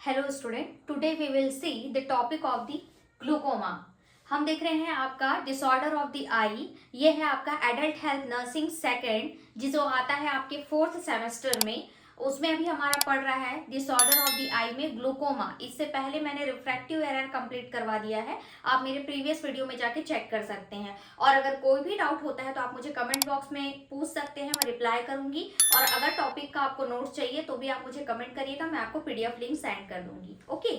Hello student, today we will see the topic of the glaucoma. हम देख रहे हैं आपका डिसऑर्डर ऑफ द आई। ये है आपका एडल्ट हेल्थ नर्सिंग सेकेंड जो आता है आपके फोर्थ सेमेस्टर में। उसमें अभी हमारा पढ़ रहा है डिसऑर्डर ऑफ द आई में ग्लूकोमा। इससे पहले मैंने रिफ्रैक्टिव एरर कंप्लीट करवा दिया है, आप मेरे प्रीवियस वीडियो में जाके चेक कर सकते हैं। और अगर कोई भी डाउट होता है तो आप मुझे कमेंट बॉक्स में पूछ सकते हैं, मैं रिप्लाई करूंगी। और अगर टॉपिक का आपको नोट्स चाहिए तो भी आप मुझे कमेंट करिएगा, मैं आपको पीडीएफ लिंक सेंड कर दूंगी। Okay.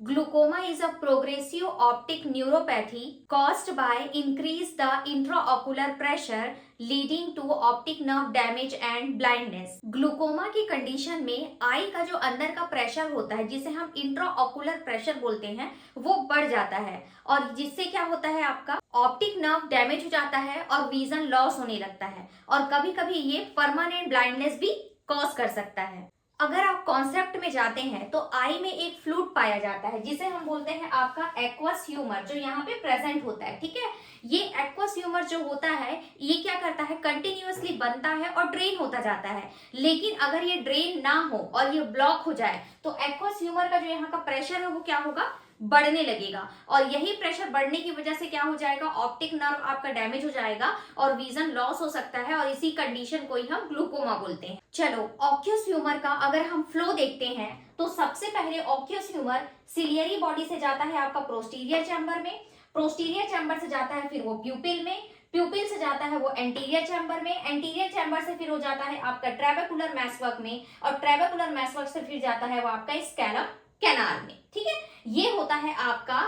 Glaucoma is a progressive optic neuropathy caused by increase the intraocular pressure leading to optic nerve damage and blindness. Glaucoma की कंडीशन में आई का जो अंदर का प्रेशर होता है, जिसे हम इंट्राओकुलर प्रेशर बोलते हैं, वो बढ़ जाता है। और जिससे क्या होता है, आपका ऑप्टिक नर्व डैमेज हो जाता है और विजन लॉस होने लगता है। और कभी कभी ये परमानेंट ब्लाइंडनेस भी कॉज कर सकता है। अगर आप कॉन्सेप्ट में जाते हैं तो आई में एक फ्लूइड पाया जाता है जिसे हम बोलते हैं आपका एक्वस ह्यूमर, जो यहाँ पे प्रेजेंट होता है। ठीक है, ये एक्वस ह्यूमर जो होता है ये क्या करता है, कंटिन्यूअसली बनता है और ड्रेन होता जाता है। लेकिन अगर ये ड्रेन ना हो और ये ब्लॉक हो जाए तो एक्वस ह्यूमर का जो यहाँ का प्रेशर है वो क्या होगा, बढ़ने लगेगा। और यही प्रेशर बढ़ने की वजह से क्या हो जाएगा, ऑप्टिक नर्व आपका डैमेज हो जाएगा और विजन लॉस हो सकता है। और इसी कंडीशन को ही हम ग्लूकोमा बोलते हैं। चलो, ऑक्यूस ह्यूमर का अगर हम फ्लो देखते हैं तो सबसे पहले ऑक्यूस ह्यूमर सिलियरी बॉडी से जाता है आपका प्रोस्टीरियर चैम्बर में, प्रोस्टीरियर चैम्बर से जाता है फिर वो प्यूपिल में, प्यूपिल से जाता है वो एंटीरियर चैम्बर में, एंटीरियर चैम्बर से फिर हो जाता है आपका ट्रेबेकुलर मैसवर्क में, और ट्रेबेकुलर मैसवर्क से फिर जाता है वो आपका स्कैलम कैनाल में। ठीक है, ये होता है आपका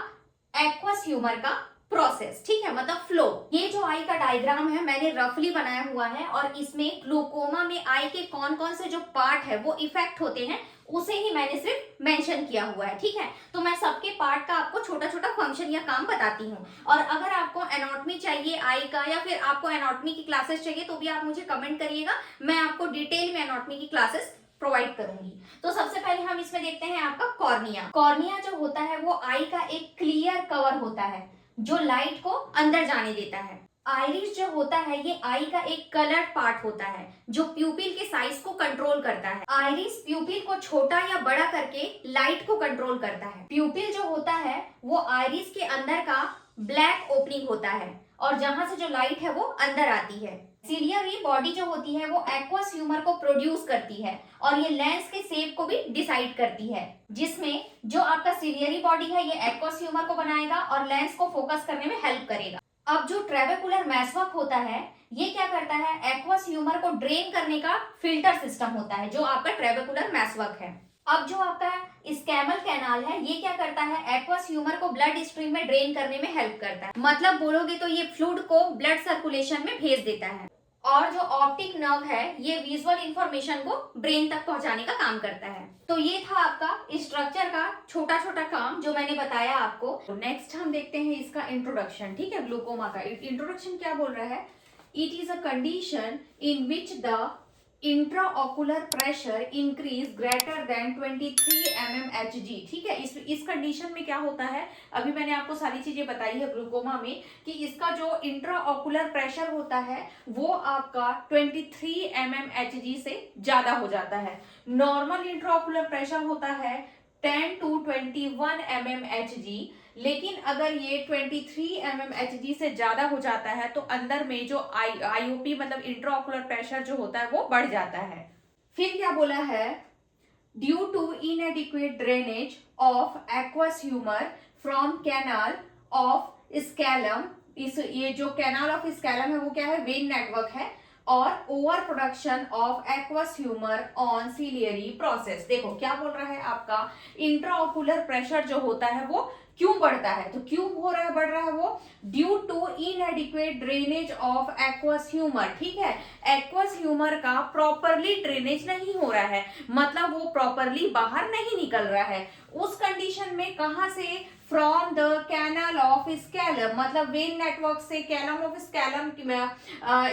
एक्वस ह्यूमर का प्रोसेस। ठीक है, मतलब फ्लो। ये जो आई का डायग्राम है मैंने रफली बनाया हुआ है, और इसमें ग्लूकोमा में आई के कौन कौन से जो पार्ट है वो इफेक्ट होते हैं उसे ही मैंने सिर्फ मेंशन किया हुआ है। ठीक है, तो मैं सबके पार्ट का आपको छोटा छोटा फंक्शन या काम बताती हूँ। और अगर आपको एनाटॉमी चाहिए आई का, या फिर आपको एनाटॉमी की क्लासेस चाहिए, तो भी आप मुझे कमेंट करिएगा, मैं आपको डिटेल में एनाटॉमी की क्लासेस प्रोवाइड करूंगी। तो सबसे पहले हम इसमें देखते हैं आपका कॉर्निया। कॉर्निया जो होता है वो आई का एक क्लियर कवर होता है जो लाइट को अंदर जाने देता है। आइरिस जो होता है ये आई का एक कलर्ड पार्ट होता है जो प्यूपिल के साइज को कंट्रोल करता है। आइरिस प्यूपिल को छोटा या बड़ा करके लाइट को कंट्रोल करता है। प्यूपिल जो होता है वो आइरिस के अंदर का ब्लैक ओपनिंग होता है और जहां से जो लाइट है वो अंदर आती है। सिलियरी बॉडी जो होती है वो एक्वस ह्यूमर को प्रोड्यूस करती है और ये लेंस के शेप को भी डिसाइड करती है, जिसमें जो आपका सिलियरी बॉडी है ये एक्वस ह्यूमर को बनाएगा और लेंस को फोकस करने में हेल्प करेगा। अब जो ट्रेबेकुलर मैसवर्क होता है ये क्या करता है, एक्वस ह्यूमर को ड्रेन करने का फिल्टर सिस्टम होता है जो आपका ट्रेबेकुलर मैसवर्क है। अब जो आपका स्कैमल कैनाल है ये क्या करता है, एक्वस ह्यूमर को ब्लड स्ट्रीम में ड्रेन करने में हेल्प करता है। मतलब बोलोगे तो ये फ्लूइड को ब्लड सर्कुलेशन में भेज देता है। और जो ऑप्टिक नर्व है ये विजुअल इंफॉर्मेशन को ब्रेन तक पहुंचाने का काम करता है। तो ये था आपका स्ट्रक्चर का छोटा छोटा काम जो मैंने बताया आपको। तो नेक्स्ट हम देखते हैं इसका इंट्रोडक्शन। ठीक है, ग्लूकोमा का इंट्रोडक्शन क्या बोल रहा है, it is a condition in which the intraocular pressure increase greater than 23 mmHg। ठीक है, इस कंडीशन में क्या होता है, अभी मैंने आपको सारी चीजें बताई है ग्लूकोमा में कि इसका जो इंट्राओकुलर प्रेशर होता है वो आपका 23 mmHg से ज्यादा हो जाता है। नॉर्मल इंट्राओकुलर प्रेशर होता है 10 to 21 mmHg, लेकिन अगर ये 23 mmHg से ज्यादा हो जाता है तो अंदर में जो आईओपी मतलब इंट्राओकुलर प्रेशर जो होता है वो बढ़ जाता है। फिर क्या बोला है, due to inadequate drainage of aqueous humour from canal of Schlemm, ये जो कैनाल ऑफ स्कैलम है वो क्या है, वेन नेटवर्क है, और over production of aqueous humour on ciliary process. देखो क्या बोल रहा है, आपका इंट्राओकुलर प्रेशर जो होता है वो क्यों बढ़ता है, तो क्यों हो रहा है, बढ़ रहा है वो due to inadequate drainage of aqueous humour. ठीक है, एक्वस ह्यूमर का प्रॉपरली ड्रेनेज नहीं हो रहा है, मतलब वो प्रॉपरली बाहर नहीं निकल रहा है। उस कंडीशन में कहां से, फ्रॉम द कैनल ऑफ स्कैलम, मतलब वेन नेटवर्क से, कैनल ऑफ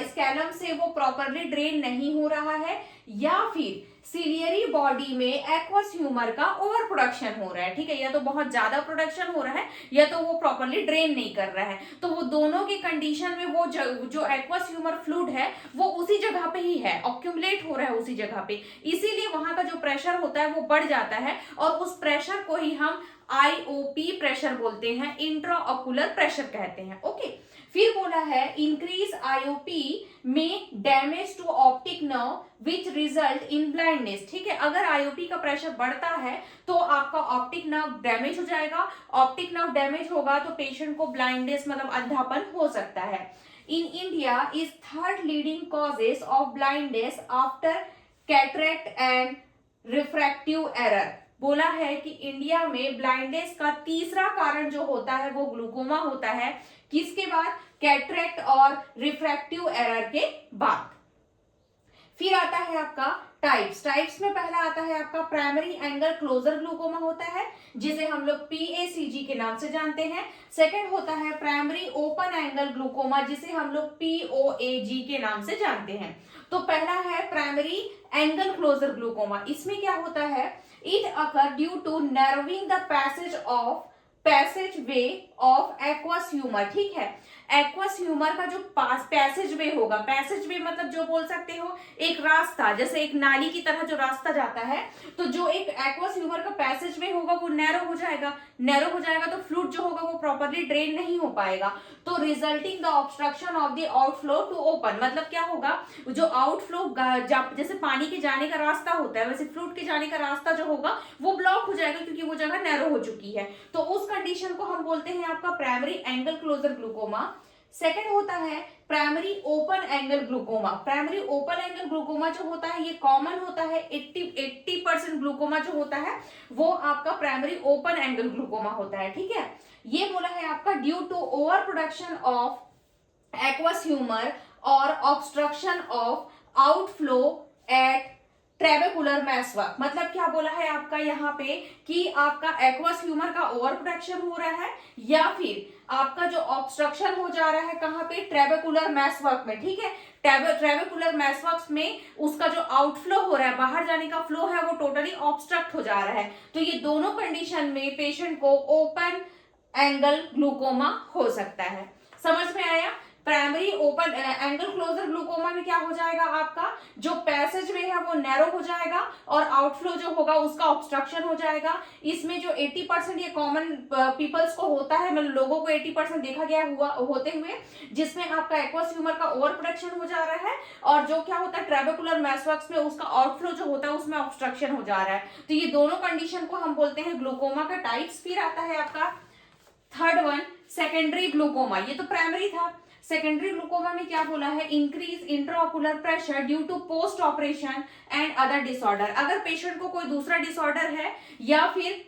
स्कैलम से वो प्रॉपरली ड्रेन नहीं हो रहा है। या फिर सिलियरी बॉडी में एक्वस ह्यूमर का ओवर प्रोडक्शन हो रहा है, ठीक है, या तो बहुत ज्यादा प्रोडक्शन हो रहा है या तो वो प्रॉपरली ड्रेन नहीं कर रहा है। तो वो दोनों की कंडीशन में वो जो एक्वस ह्यूमर फ्लूइड है वो उसी जगह पे ही है, ऑक्यूमुलेट हो रहा है उसी जगह पे, इसीलिए वहां का जो प्रेशर होता है वो बढ़ जाता है और उस प्रेशर को ही हम आईओपी प्रेशर बोलते हैं, इंट्रा ऑक्यूलर प्रेशर कहते हैं। ओके, फिर बोला है इंक्रीज आईओपी में damage to optic nerve which result in blindness, ठीक है, अगर आईओपी का प्रेशर बढ़ता है तो आपका ऑप्टिक नर्व डैमेज हो जाएगा, ऑप्टिक नर्व डैमेज होगा तो पेशेंट को ब्लाइंडनेस मतलब अंधापन हो सकता है। In India is third leading causes of blindness after cataract and refractive error, बोला है कि इंडिया में ब्लाइंडनेस का तीसरा कारण जो होता है वो ग्लूकोमा होता है, किसके बाद, कैटरेक्ट और रिफ्रैक्टिव एरर के बाद। फिर आता है आपका टाइप्स में पहला आता है आपका प्राइमरी एंगल क्लोजर ग्लूकोमा होता है जिसे हम लोग PACG के नाम से जानते हैं। सेकंड होता है प्राइमरी ओपन एंगल ग्लूकोमा जिसे हम लोग POAG के नाम से जानते हैं। तो पहला है प्राइमरी एंगल क्लोजर ग्लूकोमा, इसमें क्या होता है, it occur due to narrowing the passage way of aqueous humour, ठीक है, एक्वस ह्यूमर का जो पैसेज वे होगा, पैसेज वे मतलब जो बोल सकते हो एक रास्ता, जैसे एक नाली की तरह जो रास्ता जाता है, तो जो एक एक्वस ह्यूमर का पैसेज वे होगा वो नैरो हो जाएगा तो फ्लूइड जो होगा वो प्रॉपरली ड्रेन नहीं हो पाएगा, तो resulting the obstruction of the outflow to open, मतलब क्या होगा, जो आउटफ्लो जैसे पानी के जाने का रास्ता होता है वैसे फ्लूइड के जाने का रास्ता जो होगा वो ब्लॉक हो जाएगा क्योंकि वो जगह नैरो हो चुकी है, तो उस कंडीशन को हम बोलते हैं आपका primary angle closure glaucoma. Second होता है primary open angle glaucoma. Primary open angle glaucoma जो होता है ये कॉमन होता है, 80% ग्लूकोमा जो होता है वो आपका प्राइमरी ओपन एंगल ग्लूकोमा होता है, ठीक है। ये बोला है आपका due to over production of aqueous humour और obstruction of outflow at trabecular meshwork, मतलब क्या बोला है आपका यहाँ पे कि आपका एक्वस ह्यूमर का ओवर प्रोडक्शन हो रहा है या फिर आपका जो ऑब्स्ट्रक्शन हो जा रहा है कहाँ पे, ट्रेबेकुलर मैसवर्क में, ठीक है, ट्रेबेकुलर मैसवर्क में उसका जो आउटफ्लो हो रहा है, बाहर जाने का फ्लो है वो टोटली ऑब्स्ट्रक्ट हो जा रहा है, तो ये दोनों कंडीशन में पेशेंट को ओपन एंगल ग्लूकोमा हो सकता है। समझ में आया। Primary open angle closure glaucoma में क्या हो जाएगा, आपका जो पैसेज वे है वो नैरो हो जाएगा और आउटफ्लो जो होगा उसका ऑब्स्ट्रक्शन हो जाएगा। इसमें जो 80% ये कॉमन पीपल्स को होता है, मतलब लोगों को 80% देखा गया होते हुए, जिसमें आपका एक्वस ह्यूमर का ओवर प्रोडक्शन हो जा रहा है और जो क्या होता है ट्रेबेकुलर मैसवर्क्स में उसका आउटफ्लो जो होता है उसमें ऑब्स्ट्रक्शन हो जा रहा है, तो ये दोनों कंडीशन को हम बोलते हैं ग्लूकोमा का टाइप्स। फिर आता है आपका थर्ड वन सेकेंडरी ग्लूकोमा, ये तो प्राइमरी था। सेकेंडरी ग्लूकोमा में क्या बोला है, increase intraocular pressure due to post operation and other disorder, अगर पेशेंट को कोई दूसरा डिसऑर्डर है या फिर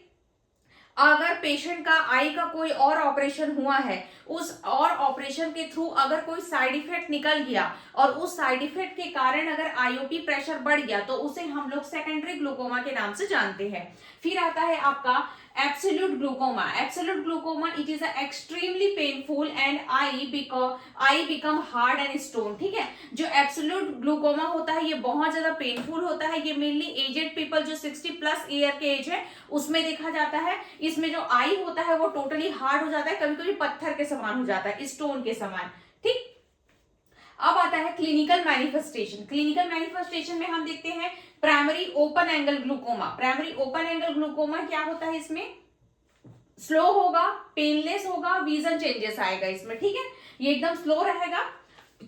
अगर पेशेंट का आई का कोई और ऑपरेशन हुआ है, उस और ऑपरेशन के थ्रू अगर कोई साइड इफेक्ट निकल गया और उस साइड इफेक्ट के कारण अगर आईओपी प्रेशर बढ़ गया तो उसे हम लोग सेकेंडरी ग्लूकोमा के नाम से जानते हैं। फिर आता है आपका absolute glaucoma. Absolute glaucoma it is extremely painful and I become hard and stone, ठीक है। जो एब्सोल्यूट ग्लूकोमा होता है ये बहुत ज्यादा पेनफुल होता है, ये मेनली एजेड पीपल जो 60+ ईयर के एज है उसमें देखा जाता है। इसमें जो आई होता है वो टोटली हार्ड हो जाता है, कभी कभी पत्थर के समान हो जाता है, स्टोन के समान, ठीक। अब आता है क्लिनिकल मैनिफेस्टेशन। क्लिनिकल मैनिफेस्टेशन में हम देखते हैं primary open angle glaucoma. Primary open angle glaucoma क्या होता है, इसमें स्लो होगा, पेनलेस होगा, विजन चेंजेस आएगा इसमें, ठीक है, ये एकदम स्लो रहेगा,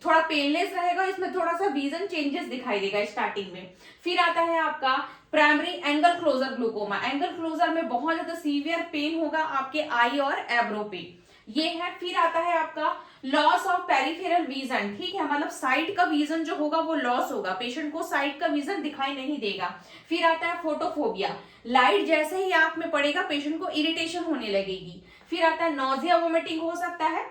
थोड़ा पेनलेस रहेगा, इसमें थोड़ा सा विजन चेंजेस दिखाई देगा स्टार्टिंग में। फिर आता है आपका primary angle closure glaucoma. Angle closure में बहुत ज्यादा सीवियर पेन होगा आपके आई और एब्रो पे, ये है। फिर आता है आपका लॉस ऑफ पेरिफेरल विजन, ठीक है, मतलब साइड का विजन जो होगा वो लॉस होगा, पेशेंट को साइड का विजन दिखाई नहीं देगा। फिर आता है फोटोफोबिया, लाइट जैसे ही आंख में पड़ेगा पेशेंट को इरिटेशन होने लगेगी। फिर आता है नॉजिया वोमिटिंग हो सकता है,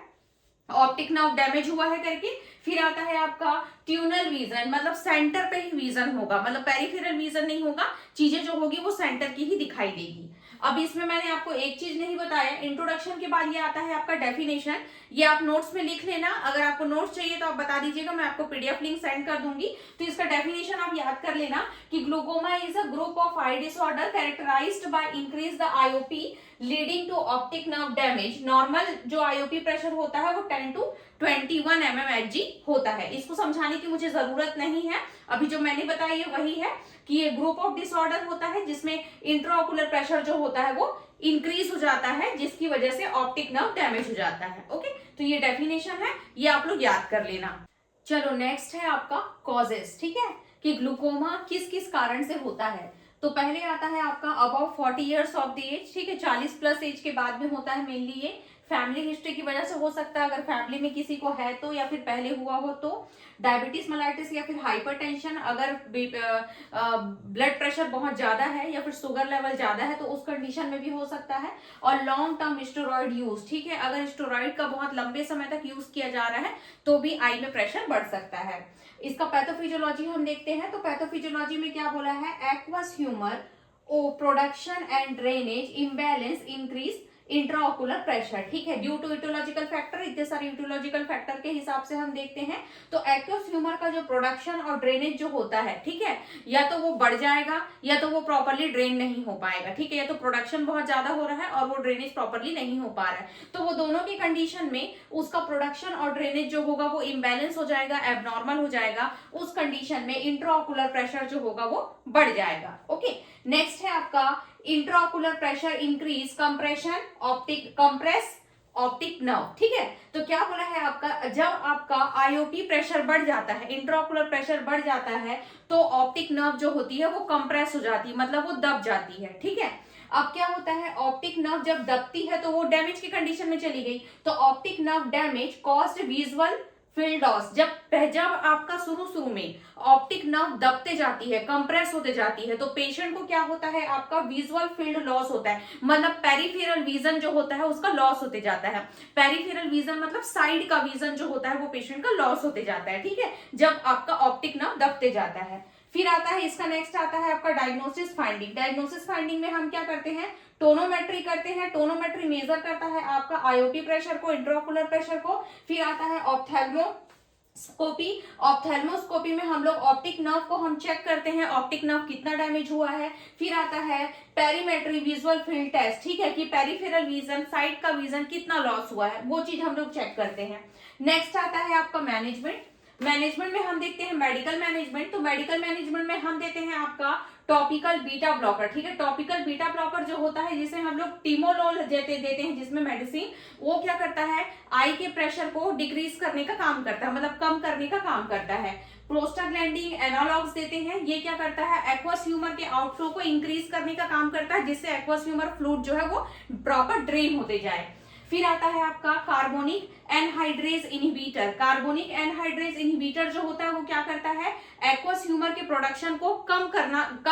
ऑप्टिक नर्व डैमेज हुआ है करके। फिर आता है आपका ट्यूनल विजन, मतलब सेंटर पे ही विजन होगा, मतलब पेरिफेरल विजन नहीं होगा, चीजें जो होगी वो सेंटर की ही दिखाई देगी। अब इसमें मैंने आपको एक चीज नहीं बताया, इंट्रोडक्शन के बाद ये आता है आपका डेफिनेशन। ये आप नोट्स में लिख लेना, अगर आपको नोट्स चाहिए तो आप बता दीजिएगा, मैं आपको पीडीएफ लिंक सेंड कर दूंगी। तो इसका डेफिनेशन आप याद कर लेना कि glaucoma is a group of eye disorder characterised by increase the IOP leading to optic nerve damage. Normal जो आईओपी प्रेशर होता है वो 10 to 21 mmHg होता है। इसको समझाने की मुझे जरूरत नहीं है, अभी जो मैंने बताया ये वही है कि ये ग्रुप ऑफ डिसऑर्डर होता है जिसमें इंट्राओकुलर प्रेशर जो होता है वो इंक्रीज हो जाता है, जिसकी वजह से ऑप्टिक नर्व डैमेज हो जाता है। ओके, तो ये डेफिनेशन है, ये आप लोग याद कर लेना। चलो नेक्स्ट है आपका कॉजेस, ठीक है, कि ग्लूकोमा किस किस कारण से होता है। तो पहले आता है आपका about 40 years of the age, ठीक है, 40 प्लस एज के बाद में होता है मेनली। ये फैमिली हिस्ट्री की वजह से हो सकता है, अगर फैमिली में किसी को है तो, या फिर पहले हुआ हो तो। डायबिटीज मेलाइटिस या फिर हाइपरटेंशन, अगर ब्लड प्रेशर बहुत ज्यादा है या फिर शुगर लेवल ज्यादा है तो उस कंडीशन में भी हो सकता है। और लॉन्ग टर्म स्टेरॉइड यूज, ठीक है, अगर स्टेरॉइड का बहुत लंबे समय तक यूज किया जा रहा है तो भी आई में प्रेशर बढ़ सकता है। इसका पैथोफिजियोलॉजी हम देखते हैं, तो पैथोफिजियोलॉजी में क्या बोला है, एक्वस ह्यूमर ओ production and drainage imbalance increase intraocular pressure, ठीक है, ड्यू टू इटोलॉजिकल फैक्टर। इतने सारे इटोलॉजिकल फैक्टर के हिसाब से हम देखते हैं तो एक्वस ह्यूमर का जो प्रोडक्शन और ड्रेनेज जो होता है, ठीक है, या तो वो बढ़ जाएगा या तो वो प्रॉपरली ड्रेन नहीं हो पाएगा, ठीक है, या तो प्रोडक्शन बहुत ज्यादा हो रहा है और वो ड्रेनेज प्रॉपरली नहीं हो पा रहा है, तो वो दोनों की कंडीशन में उसका प्रोडक्शन और ड्रेनेज जो होगा वो इम्बैलेंस हो जाएगा, एबनॉर्मल हो जाएगा। उस कंडीशन में इंट्राओकुलर प्रेशर जो होगा वो बढ़ जाएगा। ओके, नेक्स्ट है आपका intraocular pressure increase compression optic compress optic nerve, ठीक है। तो क्या बोला है आपका, जब आपका आईओपी प्रेशर बढ़ जाता है, इंट्राओकुलर प्रेशर बढ़ जाता है तो ऑप्टिक नर्व जो होती है वो कंप्रेस हो जाती है, मतलब वो दब जाती है, ठीक है। अब क्या होता है, ऑप्टिक नर्व जब दबती है तो वो डैमेज की कंडीशन में चली गई, तो optic nerve damage caused visual field loss. जब आपका शुरू में ऑप्टिक नर्व दबते जाती है, कंप्रेस होते जाती है, तो पेशेंट को क्या होता है, आपका विजुअल फील्ड लॉस होता है, मतलब पेरिफेरल विजन जो होता है उसका लॉस होते जाता है। पेरिफेरल विजन मतलब साइड का विजन जो होता है वो पेशेंट का लॉस होते जाता है, ठीक है, जब आपका ऑप्टिक नर्व दबते जाता है। फिर आता है इसका नेक्स्ट आता है आपका डायग्नोसिस फाइंडिंग। डायग्नोसिस फाइंडिंग में हम क्या करते हैं, टोनोमेट्री करते हैं। टोनोमेट्री मेजर करता है आपका आईओपी प्रेशर को, इंट्राओकुलर प्रेशर को। फिर आता है ऑप्थेल्मोस्कोपी। ऑप्थेल्मोस्कोपी में हम लोग ऑप्टिक नर्व को हम चेक करते हैं, ऑप्टिक नर्व कितना डैमेज हुआ है। फिर आता है पेरीमेट्री विजुअल फील्ड टेस्ट, ठीक है, कि पेरिफेरल विजन, साइड का विजन कितना लॉस हुआ है, वो चीज हम लोग चेक करते हैं। नेक्स्ट आता है आपका मैनेजमेंट। मैनेजमेंट में हम देखते हैं मेडिकल मैनेजमेंट। तो मेडिकल मैनेजमेंट में हम देते हैं आपका टॉपिकल बीटा ब्लॉकर, ठीक है। टॉपिकल बीटा ब्लॉकर जो होता है, जिसे हम लोग टिमोलोल देते हैं, जिसमें मेडिसिन, वो क्या करता है, आई के प्रेशर को डिक्रीज करने का काम करता है, मतलब कम करने का काम करता है। प्रोस्टाग्लैंडिन एनालॉग्स देते हैं, ये क्या करता है, एक्वस ह्यूमर के आउटफ्लो को इंक्रीज करने का काम करता है, जिससे एक्वस ह्यूमर फ्लूइड जो है वो प्रॉपर ड्रेन होते जाए। फिर आता है आपका carbonic anhydrase inhibitor. Carbonic anhydrase inhibitor जो होता है वो क्या करता है, एक्वस ह्यूमर के प्रोडक्शन को कम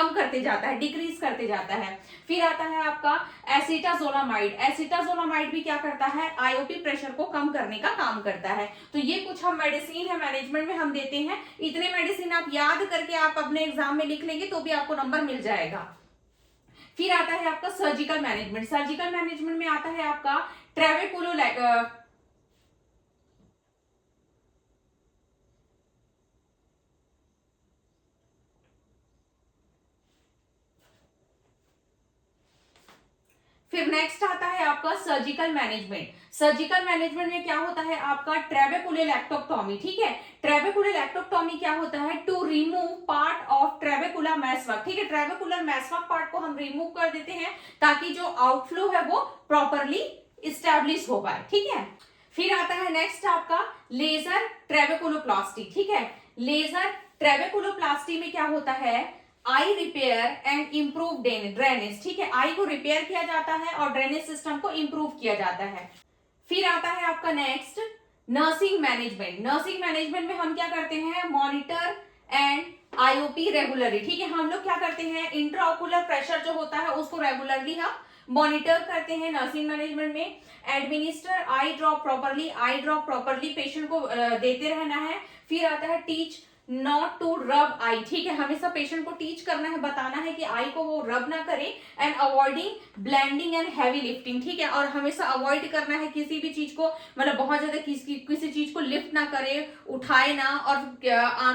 करते जाता है, डिक्रीज करते जाता है। फिर आता है आपका एसिटाजोलामाइड। एसिटाजोलामाइड भी क्या करता है, आईओपी प्रेशर को कम करने का काम करता है। तो ये कुछ हम मेडिसिन है मैनेजमेंट में हम देते हैं। इतने मेडिसिन आप याद करके आप अपने एग्जाम में लिख लेंगे तो भी आपको नंबर मिल जाएगा। फिर आता है आपका सर्जिकल मैनेजमेंट। सर्जिकल मैनेजमेंट में आता है आपका ट्रेवेकुलो फिर नेक्स्ट आता है आपका सर्जिकल मैनेजमेंट। सर्जिकल मैनेजमेंट में क्या होता है आपका ट्रेबेकुलैक्टोक्टोमी, ठीक है। ट्रेबेकुलैक्टोक्टोमी क्या होता है, टू रिमूव पार्ट ऑफ ट्रेबेकुलर मैसवर्क, ठीक है। ट्रेबेकुलर मैसवर्क पार्ट को हम रिमूव कर देते हैं ताकि जो आउटफ्लो है वो प्रॉपरली इस्टेब्लिश हो पाए, ठीक है। फिर आता है नेक्स्ट आपका लेजर ट्रेबेकुलोप्लास्टी, ठीक है। लेजर ट्रेबेकुलोप्लास्टी में क्या होता है, आई रिपेयर एंड इंप्रूव ड्रेनेज, ठीक है। आई को रिपेयर किया जाता है और ड्रेनेज सिस्टम को इंप्रूव किया जाता है। फिर आता है आपका next nursing management. Nursing management में हम क्या करते हैं, मॉनिटर एंड आईओपी रेगुलरली, ठीक है। हम लोग क्या करते हैं, इंट्राओकुलर प्रेशर जो होता है उसको रेगुलरली हम मॉनिटर करते हैं नर्सिंग मैनेजमेंट में। एडमिनिस्टर आई ड्रॉप प्रॉपरली, आई ड्रॉप प्रॉपरली पेशेंट को देते रहना है। फिर आता है टीच नॉट टू रब आई, ठीक है। हमेशा पेशेंट को टीच करना है, बताना है कि आई को वो रब ना करे, and avoiding blending and heavy lifting, ठीक है। और हमेशा अवॉइड करना है किसी भी चीज को, मतलब बहुत ज्यादा किसी चीज को लिफ्ट ना करे, उठाए ना, और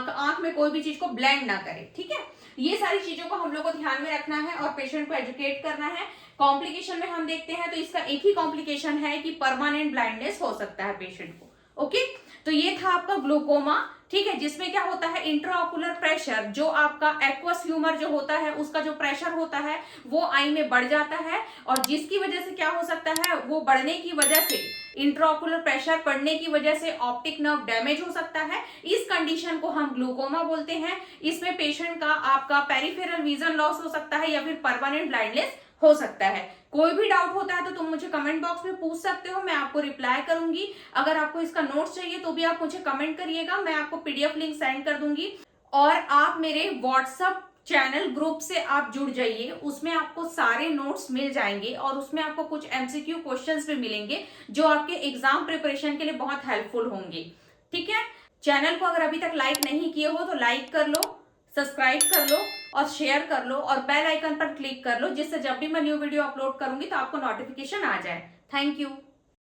आंख में कोई भी चीज को ब्लेंड ना करे, ठीक है। ये सारी चीजों को हम लोग को ध्यान में रखना है और पेशेंट को एजुकेट करना है। कॉम्प्लिकेशन में हम देखते हैं तो इसका एक ही कॉम्प्लिकेशन है कि परमानेंट ब्लाइंडनेस हो सकता है पेशेंट को। ओके, तो ये था आपका ग्लूकोमा, ठीक है, जिसमें क्या होता है, इंट्राओकुलर प्रेशर, जो आपका एक्वस ह्यूमर जो होता है उसका जो प्रेशर होता है वो आई में बढ़ जाता है, और जिसकी वजह से क्या हो सकता है, वो बढ़ने की वजह से, इंट्राओकुलर प्रेशर बढ़ने की वजह से ऑप्टिक नर्व डैमेज हो सकता है। इस कंडीशन को हम ग्लूकोमा बोलते हैं। इसमें पेशेंट का आपका पेरिफेरल विजन लॉस हो सकता है या फिर परमानेंट ब्लाइंडनेस हो सकता है। कोई भी डाउट होता है तो तुम मुझे कमेंट बॉक्स में पूछ सकते हो, मैं आपको रिप्लाई करूंगी। अगर आपको इसका नोट्स चाहिए तो भी आप मुझे कमेंट करिएगा, मैं आपको पीडीएफ लिंक सेंड कर दूंगी। और आप मेरे व्हाट्सएप चैनल ग्रुप से आप जुड़ जाइए, उसमें आपको सारे नोट्स मिल जाएंगे और उसमें आपको कुछ एमसीक्यू क्वेश्चंस भी मिलेंगे जो आपके एग्जाम प्रिपरेशन के लिए बहुत हेल्पफुल होंगे, ठीक है। चैनल को अगर अभी तक लाइक नहीं किए हो तो लाइक कर लो, सब्सक्राइब कर लो और शेयर कर लो, और बेल आइकन पर क्लिक कर लो, जिससे जब भी मैं न्यू वीडियो अपलोड करूंगी तो आपको नोटिफिकेशन आ जाए। Thank you.